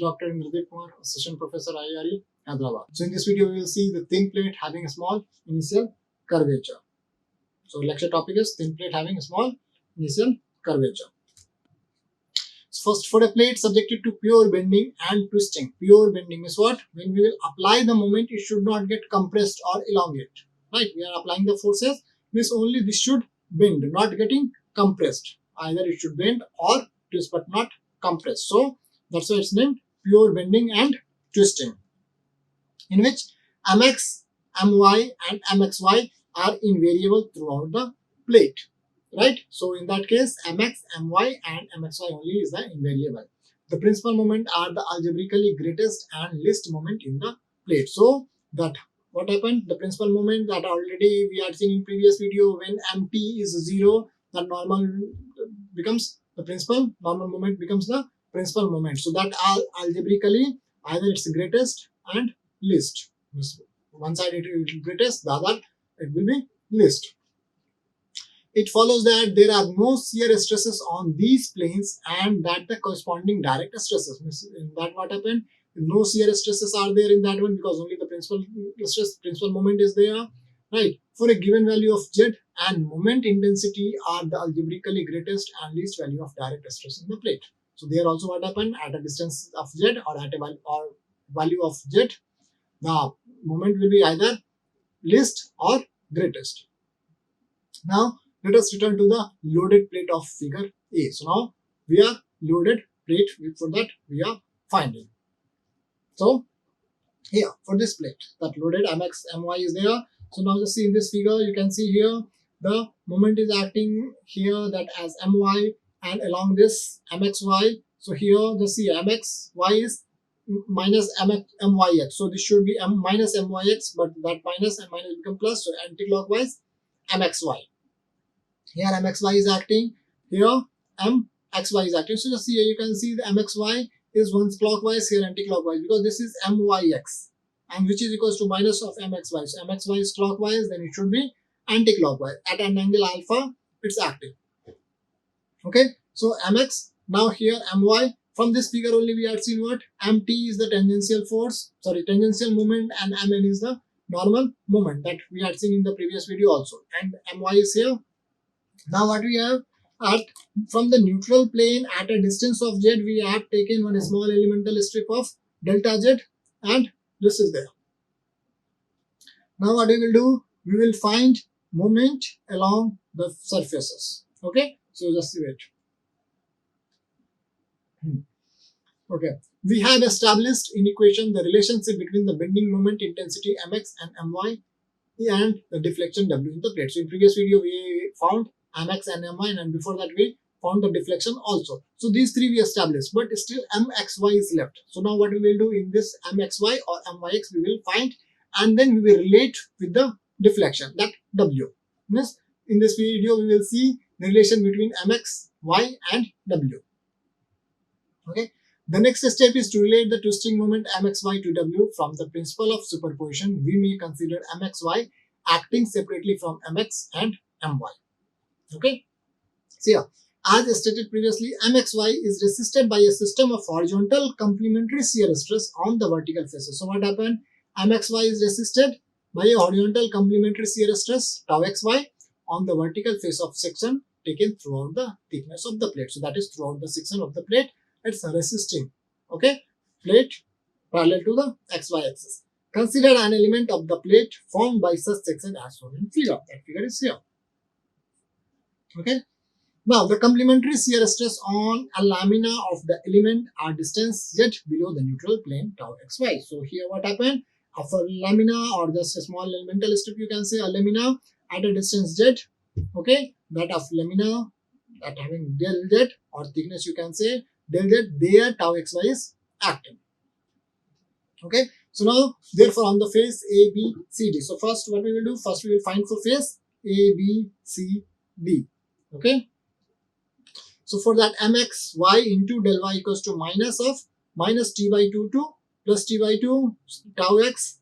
Dr. Indradeep Kumar, Assistant Professor, IARE, Hyderabad. So in this video, we will see the thin plate having a small initial curvature. So lecture topic is thin plate having a small initial curvature. So first, for a plate subjected to pure bending and twisting. Pure bending is what? When we will apply the moment, it should not get compressed or elongate. Right? We are applying the forces, means only this should bend, not getting compressed. Either it should bend or twist, but not compressed. So that's why it's named pure bending and twisting, in which mx, my and mxy are invariable throughout the plate. Right? So in that case, mx, my and mxy only is the invariable. The principal moment are the algebraically greatest and least moment in the plate. So that what happened? The principal moment that already we had seen in previous video, when mt is 0, the normal becomes the principal, normal moment becomes the principal moment. So that algebraically either it's greatest and least. One side it will be greatest, the other it will be least. It follows that there are no shear stresses on these planes and that the corresponding direct stresses. In that what happened? No shear stresses are there in that one because only the principal stress, principal moment is there. Right? For a given value of z, and moment intensity are the algebraically greatest and least value of direct stress in the plate. So there also what happened, at a distance of z or at a value of z, the moment will be either least or greatest. Now let us return to the loaded plate of figure A. So now we are loaded plate, for that we are finding. So here for this plate, that loaded mx, my is there. So now just see in this figure, you can see here the moment is acting here that as my and along this mxy. So here just see mxy is minus myx. So this should be minus myx, but that minus and minus become plus. So anti-clockwise mxy. Here mxy is acting, here mxy is acting. So just see here you can see the mxy is once clockwise, here anti-clockwise, because this is myx, and which is equals to minus of mxy. So mxy is clockwise, then it should be anti-clockwise. At an angle alpha, it's active. Okay, so mx, now here my, from this figure only we had seen what? mt is the tangential force, tangential moment, and mn is the normal moment that we had seen in the previous video also. And my is here. Now what we have, from the neutral plane at a distance of z, we have taken one small elemental strip of delta z, and this is there. Now what we will do, we will find moment along the surfaces. Okay, so just wait. Okay, we have established in equation the relationship between the bending moment intensity mx and my and the deflection w in the plate. So in previous video we found mx and my, and before that we found the deflection also. So these three we established, but still mxy is left. So now what we will do in this mxy or myx, we will find and then we will relate with the deflection, that w. Means in this video we will see the relation between mx, y and w. Okay. The next step is to relate the twisting moment mxy to w. From the principle of superposition, we may consider mxy acting separately from mx and my. Okay. So here, as stated previously, mxy is resisted by a system of horizontal complementary shear stress on the vertical faces. So what happened? mxy is resisted by a horizontal complementary shear stress tau xy on the vertical face of section taken throughout the thickness of the plate. So that is throughout the section of the plate, it's resisting. Okay, plate parallel to the xy axis. Consider an element of the plate formed by such section as shown in figure. That figure is here. Okay. Now the complementary shear stress on a lamina of the element are distance z below the neutral plane tau xy. So here what happened? Of a lamina, or just a small elemental strip, you can say a lamina at a distance z. Okay, that of lamina that having del z or thickness, you can say del z, there tau xy is acting. Okay, so now therefore on the face A, B, C, D. So first what we will do, first we will find for face A, B, C, D. Okay, so for that mx y into del y equals to minus t by 2 to plus t by 2 tau x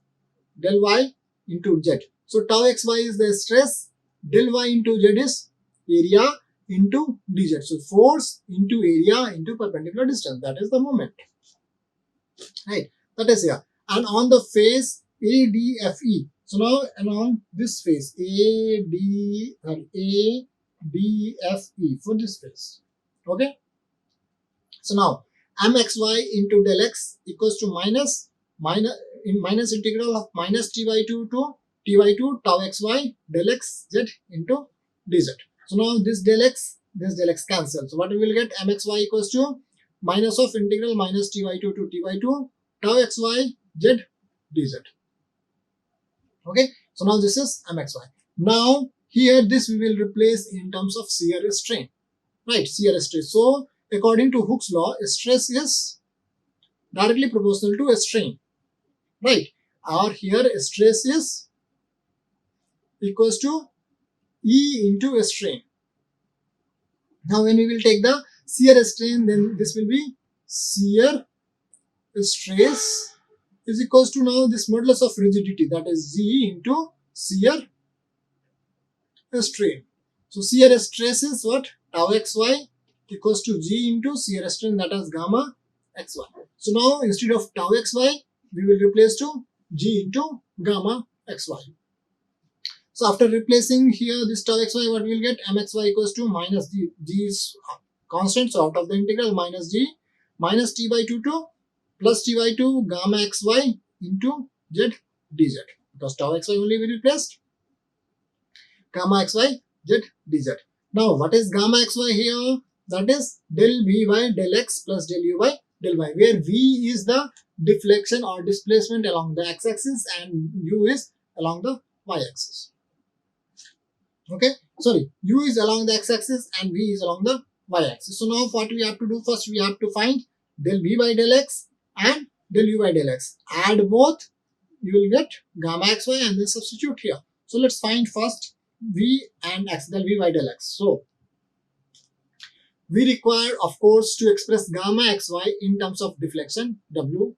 del y into z. So tau xy is the stress, del y into z is area into dz. So force into area into perpendicular distance, that is the moment. right? That is here. And on the face ADFE, so now along this face ADFE for this face, okay? So now mxy into del x equals to minus integral of minus t by 2 to t by 2 tau xy del x z into dz. So now this del x cancel. So what we will get, mxy equals to minus of integral minus t by 2 to t by 2 tau xy z dz. Okay, so now this is mxy. Now here this we will replace in terms of shear strain, right? Shear stress. So according to Hooke's law, stress is directly proportional to a strain, right? Or here stress is equals to E into a strain. Now when we will take the shear strain, then this will be shear stress is equals to now this modulus of rigidity, that is G into shear strain. So shear stress is what? Tau xy equals to G into shear strain, that is gamma xy. So now instead of tau xy, we will replace to G into gamma xy. So after replacing here this tau xy, what we will get? mxy equals to minus G is constant, so out of the integral minus G minus t by 2 to plus t by 2 gamma xy into z dz, because tau xy only we replaced, gamma xy z dz. Now what is gamma xy here? That is del v by del x plus del u by del y, where v is the deflection or displacement along the x-axis and u is along the y-axis. Okay, sorry, u is along the x-axis and v is along the y-axis. So now what we have to do, first we have to find del v by del x and del u by del x. Add both, you will get gamma xy and then substitute here. So let's find first v and x, del v by del x. So we require, of course, to express gamma xy in terms of deflection w,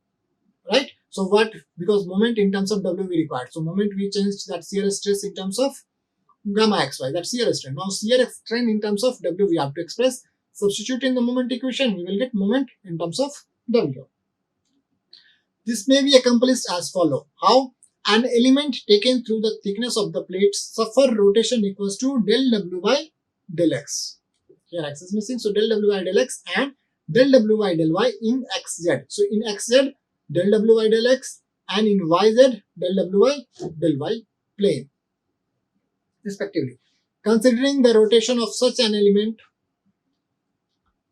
right? So what, because moment in terms of w we required, so moment we changed that shear stress in terms of gamma xy, that's shear strain. Now shear strain in terms of w we have to express. Substitute in the moment equation, we will get moment in terms of w. This may be accomplished as follow. How? An element taken through the thickness of the plate suffer rotation equals to del w by del x. Here x is missing, so del w by del x and del w by del y in xz. So in xz, del w by del x, and in yz, del w by del y plane, respectively. Considering the rotation of such an element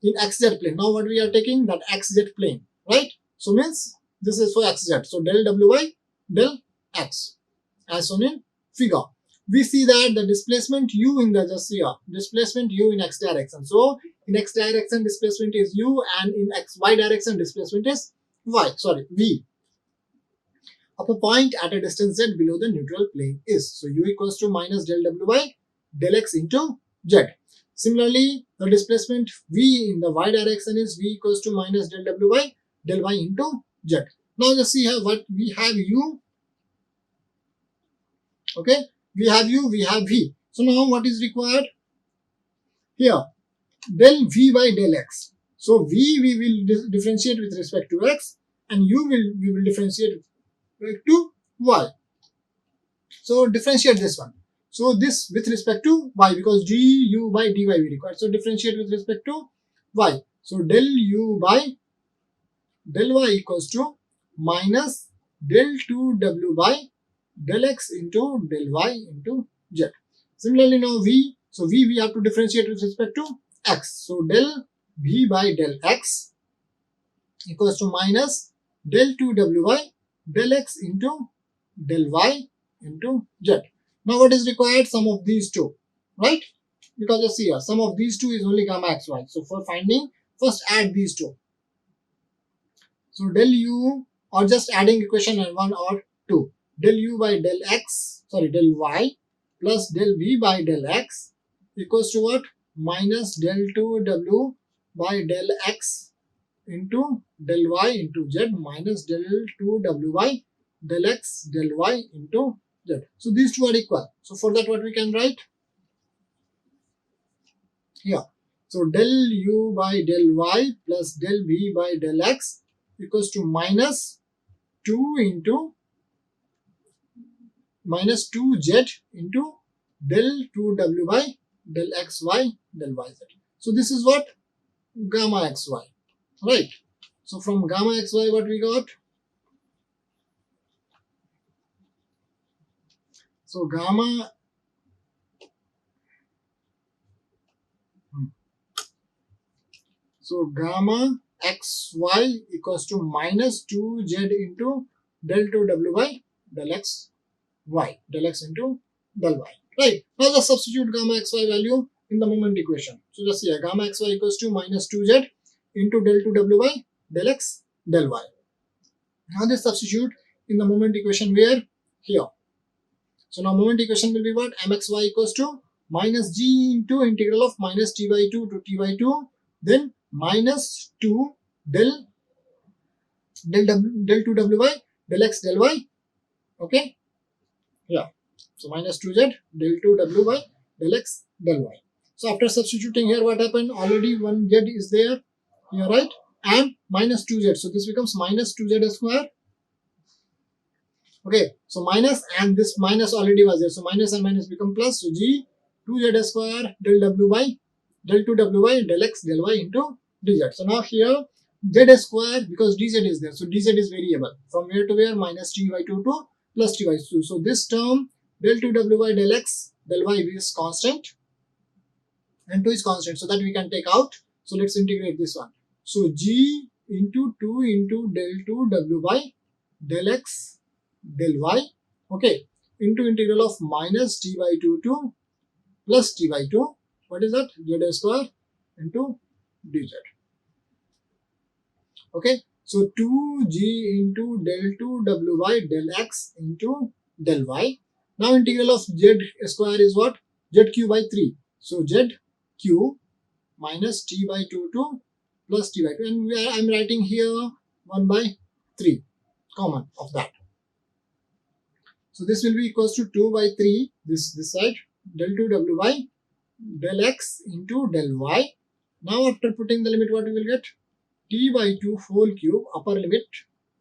in xz plane. Now what we are taking, that xz plane, right? So means this is for xz. So del w by del x, as shown in figure. We see that the displacement u in the, just here, displacement u in x direction. So in x direction displacement is u, and in y direction displacement is v. Of a point at a distance z below the neutral plane is. So u equals to minus del w by del x into z. Similarly, the displacement v in the y direction is v equals to minus del w by del y into z. Now just see here what we have u. Okay, we have u, we have v. So now what is required? Here, del v by del x. So v we will differentiate with respect to x, and u we will differentiate with respect to y. So differentiate this one. So this with respect to y, because du by dy we require. So differentiate with respect to y. So del u by del y equals to minus del 2w by del x into del y into z. Similarly now v, so v we have to differentiate with respect to x. So del v by del x equals to minus del 2w by del x into del y into z. Now what is required? Sum of these two, right? Because you see here, sum of these two is only gamma xy. So for finding, first add these two. So del u, or just adding equation 1 or 2. Del u by del x, del y plus del v by del x equals to what? Minus del 2w by del x into del y into z minus del 2w by del x del y into z. So these two are equal. So for that what we can write? Here. So del u by del y plus del v by del x equals to minus 2 into minus 2z into del 2w by del xy del yz. So this is what? Gamma xy, right? So from gamma xy what we got? So gamma xy equals to minus 2z into del 2w by del xy, del x into del y, right? Now just substitute gamma xy value in the moment equation. So just here gamma xy equals to minus 2z into del 2w by del x del y. Now this substitute in the moment equation where? Here. So now moment equation will be what? Mxy equals to minus g into integral of minus t by 2 to t by 2, then minus 2 del 2w by del x del y. Okay, yeah. So minus 2z del 2w by del x del y. So after substituting here, what happened? Already one z is there here, right? And minus 2z. So this becomes minus 2z square. Okay, so minus, and this minus already was there. So minus and minus become plus. So g 2z square del w by del 2w by del x del y into dz. So now here z square, because dz is there. So dz is variable. From where to where? Minus t by 2 to plus t by 2. So this term del 2w by del x del y is constant and 2 is constant. So that we can take out. So let's integrate this one. So g into 2 into del 2w by del x del y, okay, into integral of minus t by 2 to plus t by 2. What is that? Z square into dz. Okay, so 2g into del 2w by del x into del y. Now integral of z square is what? Zq by 3. So zq minus t by 2 to plus t by 2, and I am writing here 1 by 3 common of that. So this will be equals to 2 by 3, this side, del 2w by del x into del y. Now after putting the limit, what we will get? T by 2 whole cube upper limit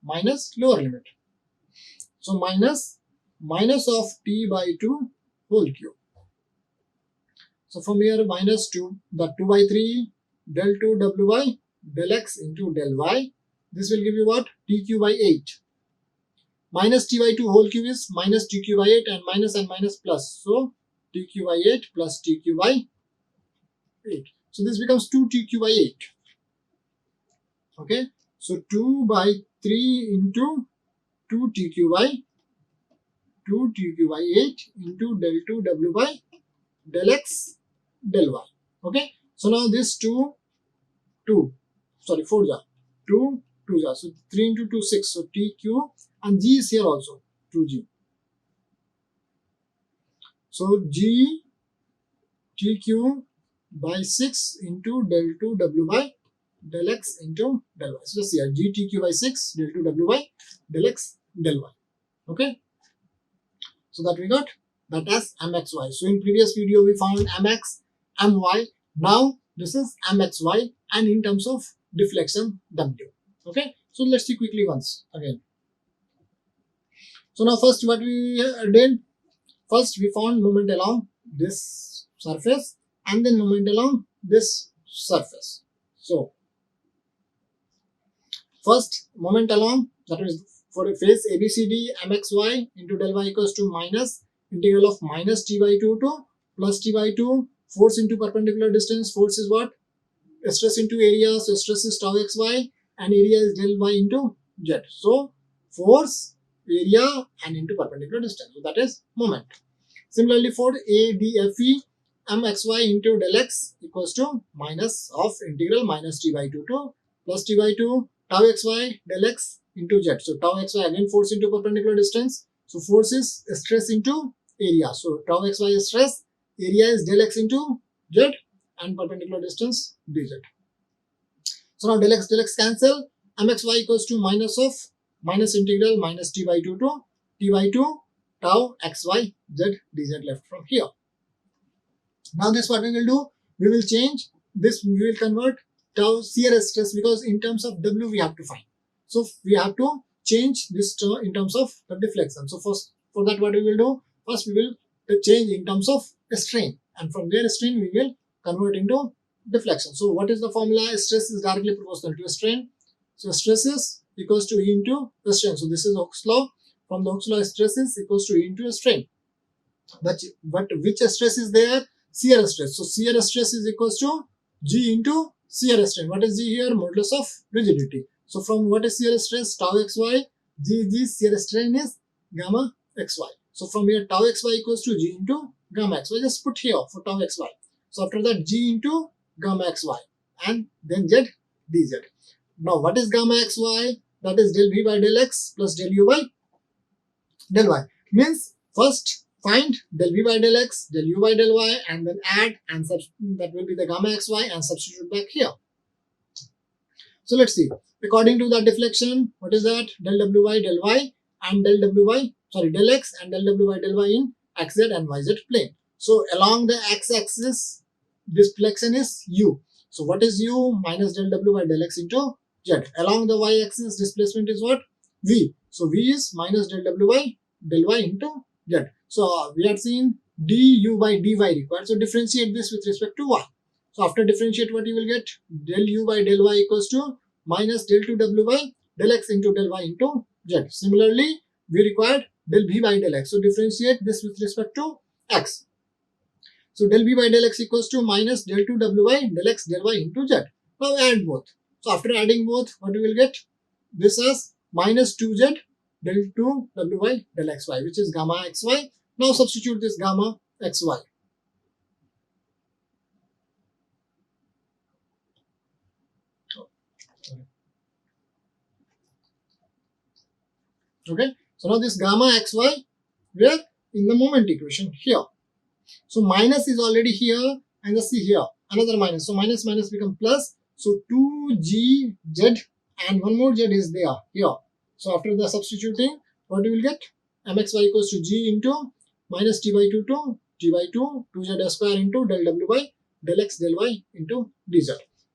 minus lower limit. So minus of t by 2 whole cube. So from here minus 2, the 2 by 3 del 2w by del x into del y. This will give you what? Tq by 8. Minus t by 2 whole cube is minus tq by 8, and minus plus. So tq by 8 plus tq by 8. So this becomes 2tq by 8. Okay. So 2 by 3 into 2tq by 8 into del 2w by del x del y. Okay. So now this 4 jar. 2 jar. So 3 into 2, 6. So tq, and g is here also, 2g. So g tq by 6 into del 2w by del x into del y. So just here g tq by 6 del 2w by del x del y. Okay. So that we got that as mxy. So in previous video we found mx, my. Now this is mxy, and in terms of deflection w. Okay. So let's see quickly once again. So now first what we did, first we found moment along this surface and then moment along this surface. So first moment along, that is for a face ABCD, mxy into del y equals to minus integral of minus t by 2 to plus t by 2, force into perpendicular distance. Force is what? Stress into area. So stress is tau xy and area is del y into z. So force, area and into perpendicular distance. So that is moment. Similarly for ADFE, mxy into del x equals to minus of integral minus t by 2 to plus t by 2 tau xy del x into z. So tau xy again force into perpendicular distance. So force is stress into area. So tau xy is stress, area is del x into z, and perpendicular distance dz. So now del x cancel. Mxy equals to minus of minus integral minus t by 2 to t by 2 tau xy z dz left from here. Now this what we will do, we will change this, we will convert tau shear stress, because in terms of w we have to find. So we have to change this term in terms of the deflection. So first, for that, what we will do? First, we will change in terms of strain, and from there strain we will convert into deflection. So what is the formula? Stress is directly proportional to strain. So stress is equals to E into strain. So this is Hooke's law. From the Hooke's law, stress is equals to E into strain. But which stress is there? Shear stress. So shear stress is equals to G into shear strain. What is G here? Modulus of rigidity. So from what is shear stress? Tau xy. G shear strain is gamma xy. So from here tau xy equals to G into gamma xy. Just put here for tau xy. So after that G into gamma xy and then Z dz. Now what is gamma xy? That is del V by del x plus del U by del y. Means first find del V by del x, del U by del y, and then add, and that will be the gamma xy, and substitute back here. So let's see. According to the deflection, what is that? Del W by del y and del x and del W by del y in xz and yz plane. So along the x-axis, deflection is u. So what is u? Minus del W by del x into z. Along the y-axis, displacement is what? V. So v is minus del W by del y into z. So we have seen du by dy required. So differentiate this with respect to y. So after differentiate, what you will get? Del u by del y equals to minus del 2w by del x into del y into z. Similarly, we required del v by del x. So differentiate this with respect to x. So del v by del x equals to minus del 2w by del x del y into z. Now add both. So after adding both, what we will get? This as minus 2z del 2w by del xy, which is gamma xy. Now substitute this gamma xy. Okay, so now this gamma xy, we are in the moment equation here. So minus is already here, and just see here another minus. So minus minus become plus. So 2gz and one more z is there here. So after the substituting, what you will get? Mxy equals to g into minus t by 2 to t by 2 2z square into del w by del x del y into dz.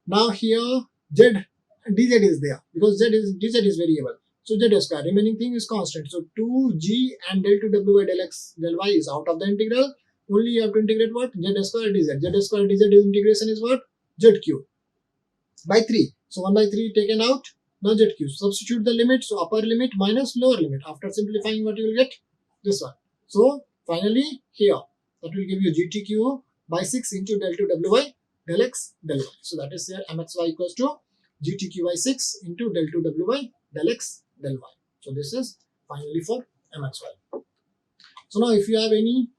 Now here z dz is there because dz is variable. So z square, remaining thing is constant. So 2g and del 2w by del x del y is out of the integral. Only you have to integrate what? Z square dz. Z square dz integration is what? Z cube by 3. So 1 by 3 taken out. Now z cube. Substitute the limit. So upper limit minus lower limit. After simplifying, what you will get? This one. So finally here, that will give you gt cube by 6 into del 2w by del x del y. So that is here mxy equals to gt cube by 6 into del 2w by del x del y. So this is finally for mxy. So now if you have any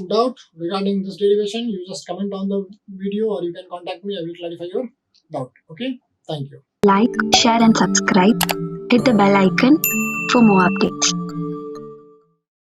doubt regarding this derivation, you just comment on the video or you can contact me. I will clarify your doubt. Okay, thank you. Like, share and subscribe. Hit the bell icon for more updates.